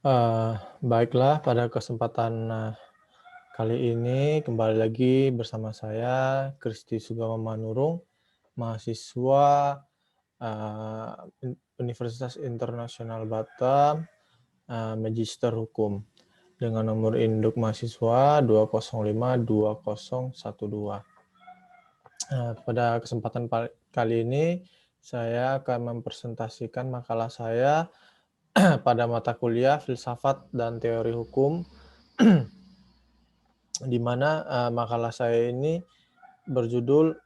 Baiklah, pada kesempatan kali ini kembali lagi bersama saya, Kristi Sugama Manurung, mahasiswa Universitas Internasional Batam, Magister Hukum, dengan nomor induk mahasiswa 2052012. Pada kesempatan kali ini, saya akan mempresentasikan makalah saya pada mata kuliah Filsafat dan Teori Hukum, di mana makalah saya ini berjudul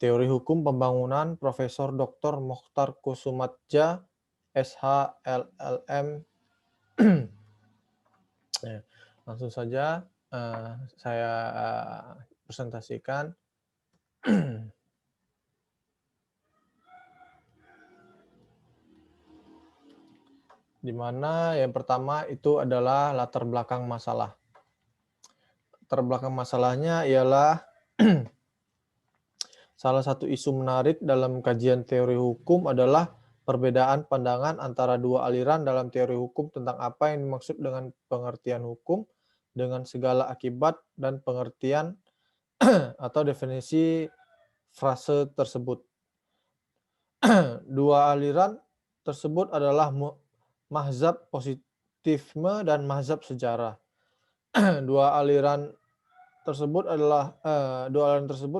Teori Hukum Pembangunan Profesor Dr. Mokhtar Kusumadja, SH, LLM. Ya, langsung saja saya presentasikan. Di mana yang pertama itu adalah latar belakang masalah. Latar belakang masalahnya ialah salah satu isu menarik dalam kajian teori hukum adalah perbedaan pandangan antara dua aliran dalam teori hukum tentang apa yang dimaksud dengan pengertian hukum dengan segala akibat dan pengertian atau definisi frase tersebut. Dua aliran tersebut adalah mazhab positifisme dan mazhab sejarah. Dua aliran tersebut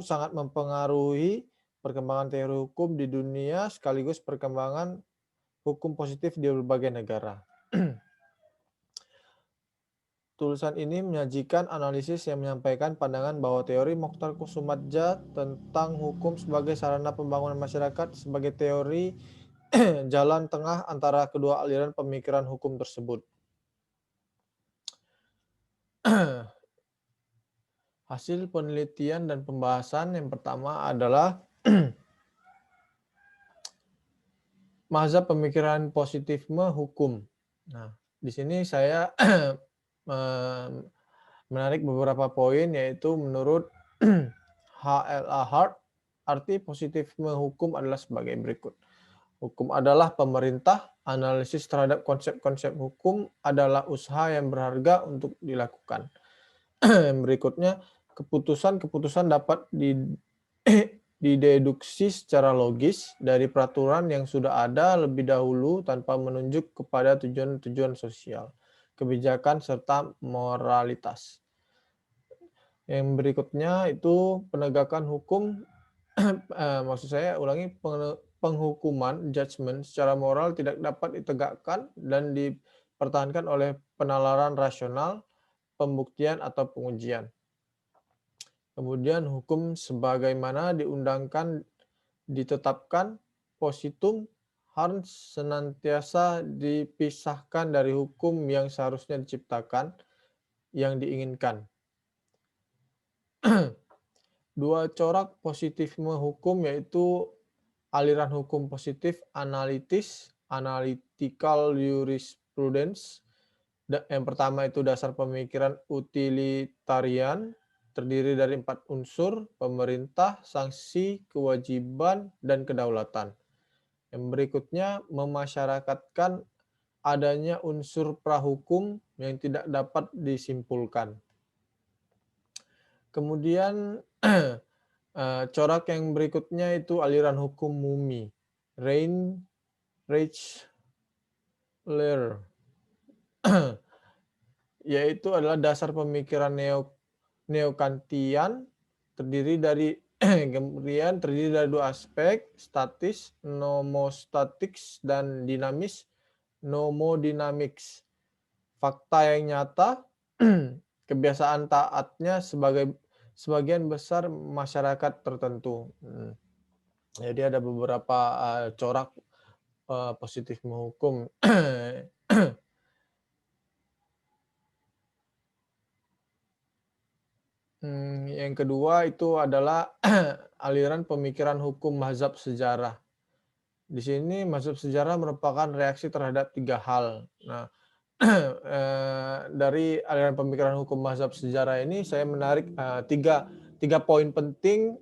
sangat mempengaruhi perkembangan teori hukum di dunia sekaligus perkembangan hukum positif di berbagai negara. Tulisan ini menyajikan analisis yang menyampaikan pandangan bahwa teori Mokhtar Kusumadja tentang hukum sebagai sarana pembangunan masyarakat sebagai teori jalan tengah antara kedua aliran pemikiran hukum tersebut. Hasil penelitian dan pembahasan yang pertama adalah mazhab pemikiran positifisme hukum. Nah, di sini saya menarik beberapa poin, yaitu menurut H.L.A. Hart, arti positifisme hukum adalah sebagai berikut. Hukum adalah pemerintah, analisis terhadap konsep-konsep hukum adalah usaha yang berharga untuk dilakukan. Berikutnya, keputusan-keputusan dapat dideduksi secara logis dari peraturan yang sudah ada lebih dahulu tanpa menunjuk kepada tujuan-tujuan sosial, kebijakan, serta moralitas. Yang berikutnya itu penegakan hukum, maksud saya ulangi, penghukuman, judgment secara moral tidak dapat ditegakkan dan dipertahankan oleh penalaran rasional, pembuktian, atau pengujian. Kemudian hukum sebagaimana ditetapkan positum harus senantiasa dipisahkan dari hukum yang seharusnya diciptakan yang diinginkan. Dua corak positifisme hukum yaitu aliran hukum positif analitis, analytical jurisprudence. Yang pertama itu dasar pemikiran utilitarian, terdiri dari 4 unsur: pemerintah, sanksi, kewajiban, dan kedaulatan. Yang berikutnya memasyarakatkan adanya unsur prahukum yang tidak dapat disimpulkan. Kemudian corak yang berikutnya itu aliran hukum Mumi, Reichsler, yaitu adalah dasar pemikiran neo-Kantian, terdiri dari dua aspek, statis, nomostatics, dan dinamis, nomodynamics. Fakta yang nyata, kebiasaan taatnya sebagian besar masyarakat tertentu. Jadi ada beberapa corak positifisme hukum. Yang kedua itu adalah aliran pemikiran hukum mazhab sejarah. Di sini mazhab sejarah merupakan reaksi terhadap 3 hal. Nah, dari aliran pemikiran hukum mazhab sejarah ini saya menarik tiga poin penting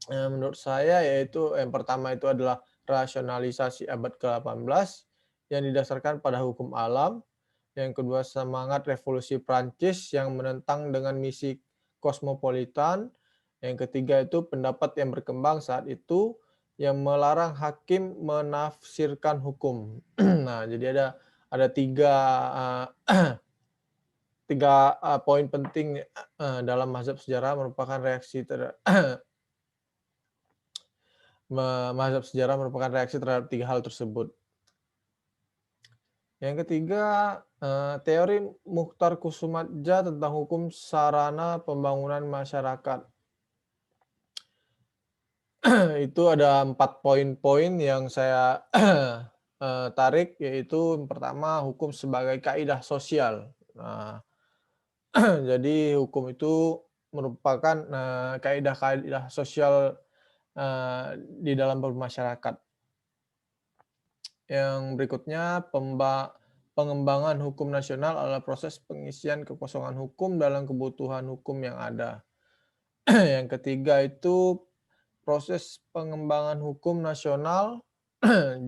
menurut saya, yaitu yang pertama itu adalah rasionalisasi abad ke-18, yang didasarkan pada hukum alam. Yang kedua, semangat revolusi Prancis yang menentang dengan misi kosmopolitan. Yang ketiga itu pendapat yang berkembang saat itu yang melarang hakim menafsirkan hukum. Nah, jadi ada tiga poin penting dalam mazhab sejarah merupakan reaksi mazhab sejarah merupakan reaksi terhadap tiga hal tersebut. Yang ketiga, teori Mukhtar Kusumadja tentang hukum sarana pembangunan masyarakat. Itu ada 4 poin-poin yang saya tarik, yaitu yang pertama, hukum sebagai kaidah sosial. Nah, jadi hukum itu merupakan kaidah-kaidah sosial di dalam bermasyarakat. Yang berikutnya, pengembangan hukum nasional adalah proses pengisian kekosongan hukum dalam kebutuhan hukum yang ada. Yang ketiga itu proses pengembangan hukum nasional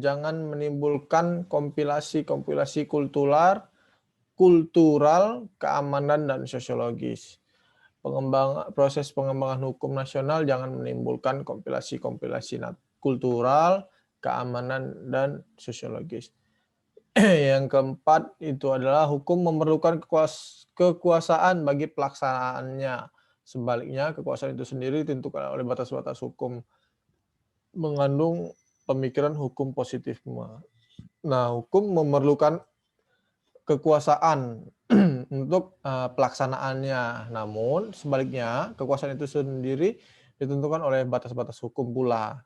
jangan menimbulkan kompilasi-kompilasi kultural, keamanan, dan sosiologis. Proses pengembangan hukum nasional jangan menimbulkan kompilasi-kompilasi kultural, keamanan, dan sosiologis. Yang keempat itu adalah hukum memerlukan kekuasaan bagi pelaksanaannya. Sebaliknya, kekuasaan itu sendiri ditentukan oleh batas-batas hukum, mengandung pemikiran hukum positifisme. Nah, hukum memerlukan kekuasaan untuk pelaksanaannya. Namun, sebaliknya, kekuasaan itu sendiri ditentukan oleh batas-batas hukum pula.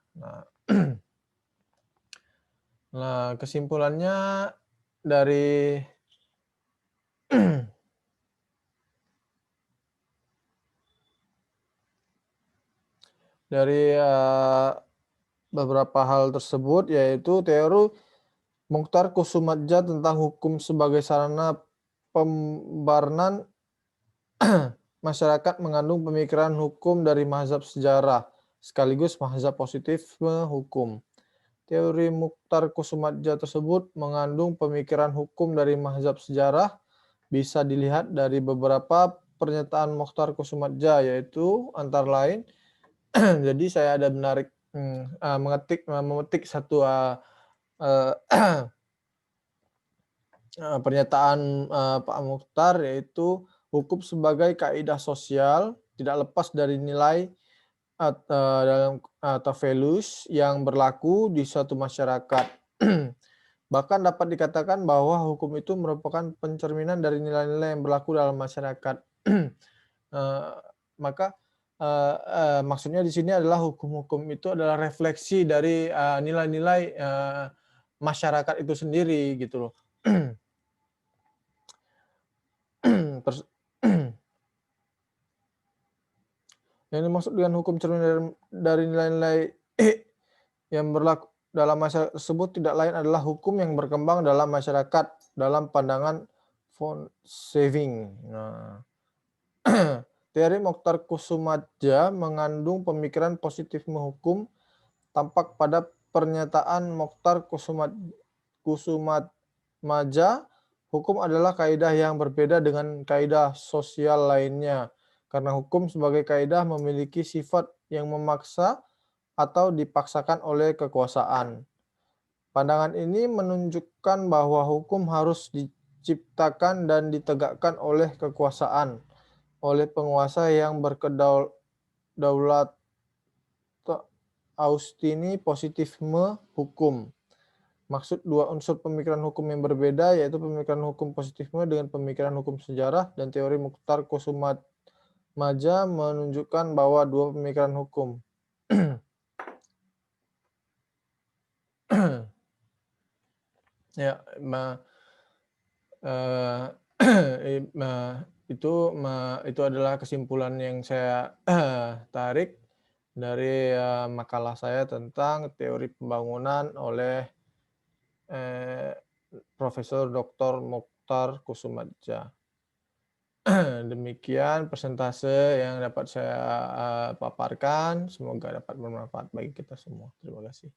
Nah, kesimpulannya dari dari beberapa hal tersebut, yaitu teori Mukhtar Kusumadja tentang hukum sebagai sarana pembarnan masyarakat mengandung pemikiran hukum dari mazhab sejarah, sekaligus mazhab positifisme hukum. Teori Mukhtar Kusumadja tersebut mengandung pemikiran hukum dari mazhab sejarah, bisa dilihat dari beberapa pernyataan Mukhtar Kusumadja, yaitu antara lain, jadi saya ada memetik satu pernyataan Pak Mukhtar, yaitu hukum sebagai kaidah sosial tidak lepas dari nilai atau values yang berlaku di suatu masyarakat. Bahkan dapat dikatakan bahwa hukum itu merupakan pencerminan dari nilai-nilai yang berlaku dalam masyarakat. Maka maksudnya di sini adalah hukum-hukum itu adalah refleksi dari nilai-nilai masyarakat itu sendiri, gitu loh. Terus yang dimaksud dengan hukum cermin dari nilai-nilai yang berlaku dalam masyarakat tersebut tidak lain adalah hukum yang berkembang dalam masyarakat dalam pandangan von Saving. Nah, teori Mukhtar Kusumadja mengandung pemikiran positifisme hukum tampak pada pernyataan Mukhtar Kusumadja, hukum adalah kaidah yang berbeda dengan kaidah sosial lainnya, karena hukum sebagai kaidah memiliki sifat yang memaksa atau dipaksakan oleh kekuasaan. Pandangan ini menunjukkan bahwa hukum harus diciptakan dan ditegakkan oleh kekuasaan, oleh penguasa yang berkedaulat. Austini positifisme hukum. Maksud dua unsur pemikiran hukum yang berbeda, yaitu pemikiran hukum positifisme dengan pemikiran hukum sejarah, dan teori Mukhtar Kusumadja menunjukkan bahwa dua pemikiran hukum ya, itu adalah kesimpulan yang saya tarik dari makalah saya tentang teori pembangunan oleh Profesor Dr. Mukhtar Kusumadja. Demikian persentase yang dapat saya paparkan. Semoga dapat bermanfaat bagi kita semua. Terima kasih.